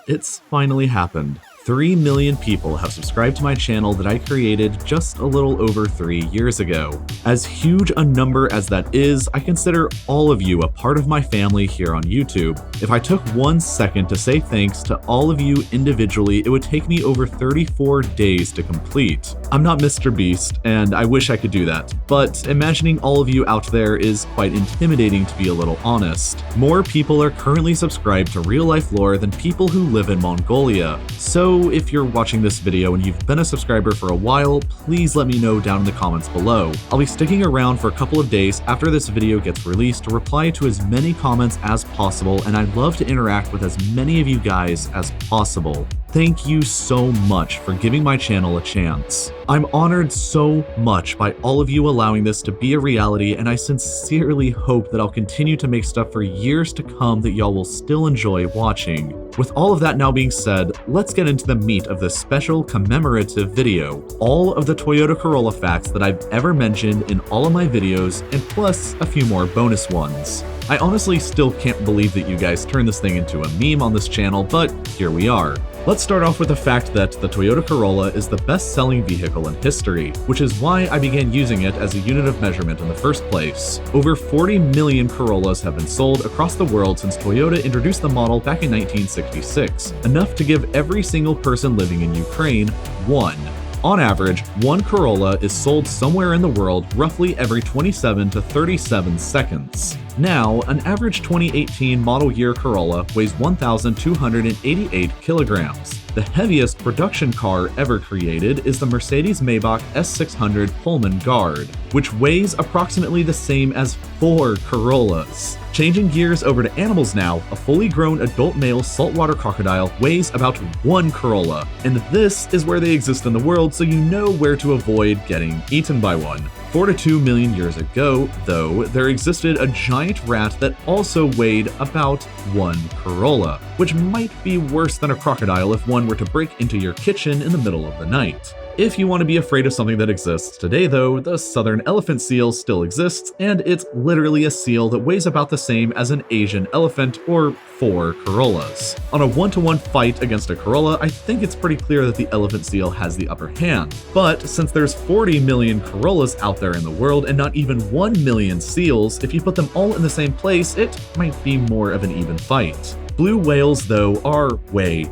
It's finally happened. 3 million people have subscribed to my channel that I created just a little over 3 years ago. As huge a number as that is, I consider all of you a part of my family here on YouTube. If I took 1 second to say thanks to all of you individually, it would take me over 34 days to complete. I'm not Mr. Beast, and I wish I could do that, but imagining all of you out there is quite intimidating, to be a little honest. More people are currently subscribed to real-life lore than people who live in Mongolia. So if you're watching this video and you've been a subscriber for a while, please let me know down in the comments below. I'll be sticking around for a couple of days after this video gets released to reply to as many comments as possible, and I'd love to interact with as many of you guys as possible. Thank you so much for giving my channel a chance. I'm honored so much by all of you allowing this to be a reality, and I sincerely hope that I'll continue to make stuff for years to come that y'all will still enjoy watching. With all of that now being said, let's get into the meat of this special commemorative video. All of the Toyota Corolla facts that I've ever mentioned in all of my videos, and plus a few more bonus ones. I honestly still can't believe that you guys turned this thing into a meme on this channel, but here we are. Let's start off with the fact that the Toyota Corolla is the best-selling vehicle in history, which is why I began using it as a unit of measurement in the first place. Over 40 million Corollas have been sold across the world since Toyota introduced the model back in 1966, enough to give every single person living in Ukraine one. On average, one Corolla is sold somewhere in the world roughly every 27 to 37 seconds. Now, an average 2018 model year Corolla weighs 1,288 kilograms. The heaviest production car ever created is the Mercedes-Maybach S600 Pullman Guard, which weighs approximately the same as 4 Corollas. Changing gears over to animals now, a fully grown adult male saltwater crocodile weighs about 1 Corolla, and this is where they exist in the world, so you know where to avoid getting eaten by one. 4 to 2 million years ago, though, there existed a giant rat that also weighed about 1 Corolla, which might be worse than a crocodile if one were to break into your kitchen in the middle of the night. If you want to be afraid of something that exists today, though, the southern elephant seal still exists, and it's literally a seal that weighs about the same as an Asian elephant, or 4 Corollas. On a 1-to-1 fight against a Corolla, I think it's pretty clear that the elephant seal has the upper hand. But since there's 40 million Corollas out there in the world and not even 1 million seals, if you put them all in the same place, it might be more of an even fight. Blue whales, though, are way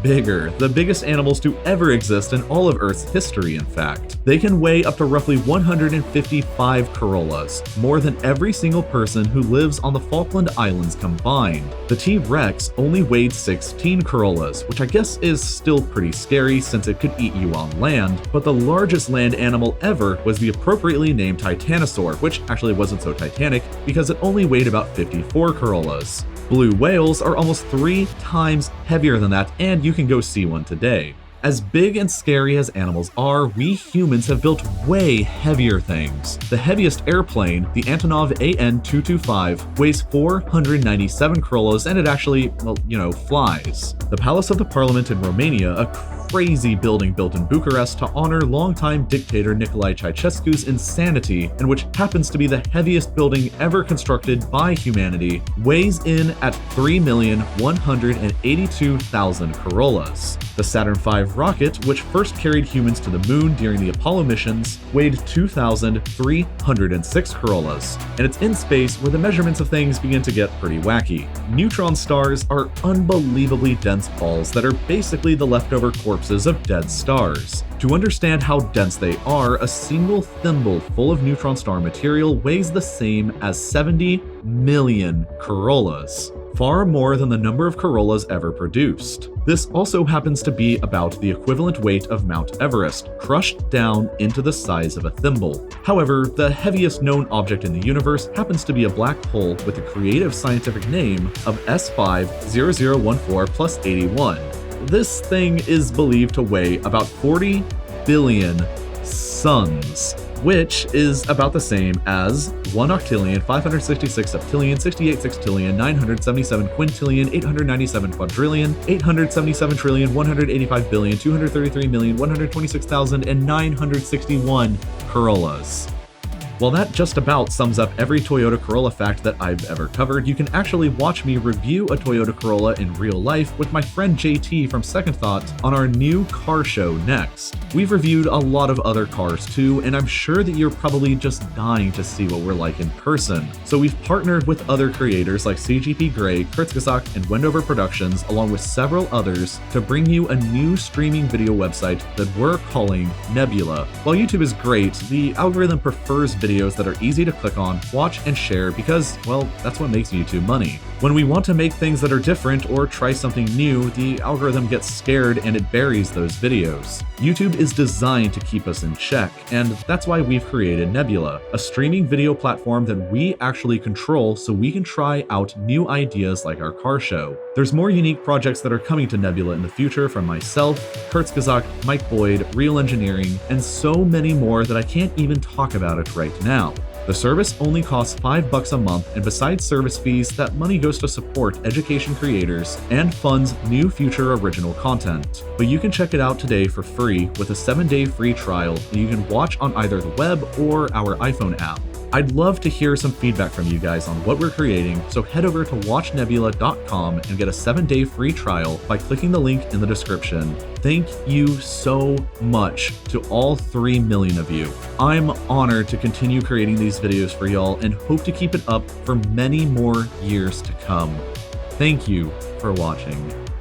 bigger, the biggest animals to ever exist in all of Earth's history, in fact. They can weigh up to roughly 155 Corollas, more than every single person who lives on the Falkland Islands combined. The T-Rex only weighed 16 Corollas, which I guess is still pretty scary since it could eat you on land, but the largest land animal ever was the appropriately named Titanosaur, which actually wasn't so titanic because it only weighed about 54 Corollas. Blue whales are almost 3 times heavier than that, and you can go see one today. As big and scary as animals are, we humans have built way heavier things. The heaviest airplane, the Antonov AN-225, weighs 497 Corollas, and it actually, well, flies. The Palace of the Parliament in Romania, a crazy building built in Bucharest to honor longtime dictator Nicolae Ceausescu's insanity, and which happens to be the heaviest building ever constructed by humanity, weighs in at 3,182,000 Corollas. The Saturn V rocket, which first carried humans to the moon during the Apollo missions, weighed 2,306 Corollas, and it's in space where the measurements of things begin to get pretty wacky. Neutron stars are unbelievably dense balls that are basically the leftover corpses of dead stars. To understand how dense they are, a single thimble full of neutron star material weighs the same as 70 million Corollas, far more than the number of Corollas ever produced. This also happens to be about the equivalent weight of Mount Everest, crushed down into the size of a thimble. However, the heaviest known object in the universe happens to be a black hole with the creative scientific name of S50014+81. This thing is believed to weigh about 40 billion suns, which is about the same as 1 octillion, 566 septillion, 68 sextillion, 977 quintillion, 897 quadrillion, 877 trillion, 185 billion, 233 million, 126,961 Corollas. While that just about sums up every Toyota Corolla fact that I've ever covered, you can actually watch me review a Toyota Corolla in real life with my friend JT from Second Thought on our new car show next. We've reviewed a lot of other cars too, and I'm sure that you're probably just dying to see what we're like in person. So we've partnered with other creators like CGP Grey, Kurzgesagt, and Wendover Productions, along with several others, to bring you a new streaming video website that we're calling Nebula. While YouTube is great, the algorithm prefers videos that are easy to click on, watch, and share because, well, that's what makes YouTube money. When we want to make things that are different or try something new, the algorithm gets scared and it buries those videos. YouTube is designed to keep us in check, and that's why we've created Nebula, a streaming video platform that we actually control so we can try out new ideas like our car show. There's more unique projects that are coming to Nebula in the future from myself, Kurzgesagt, Mike Boyd, Real Engineering, and so many more that I can't even talk about it right now. The service only costs $5 a month, and besides service fees, that money goes to support education creators and funds new future original content. But you can check it out today for free with a 7-day free trial that you can watch on either the web or our iPhone app. I'd love to hear some feedback from you guys on what we're creating, so head over to watchnebula.com and get a 7-day free trial by clicking the link in the description. Thank you so much to all 3 million of you. I'm honored to continue creating these videos for y'all and hope to keep it up for many more years to come. Thank you for watching.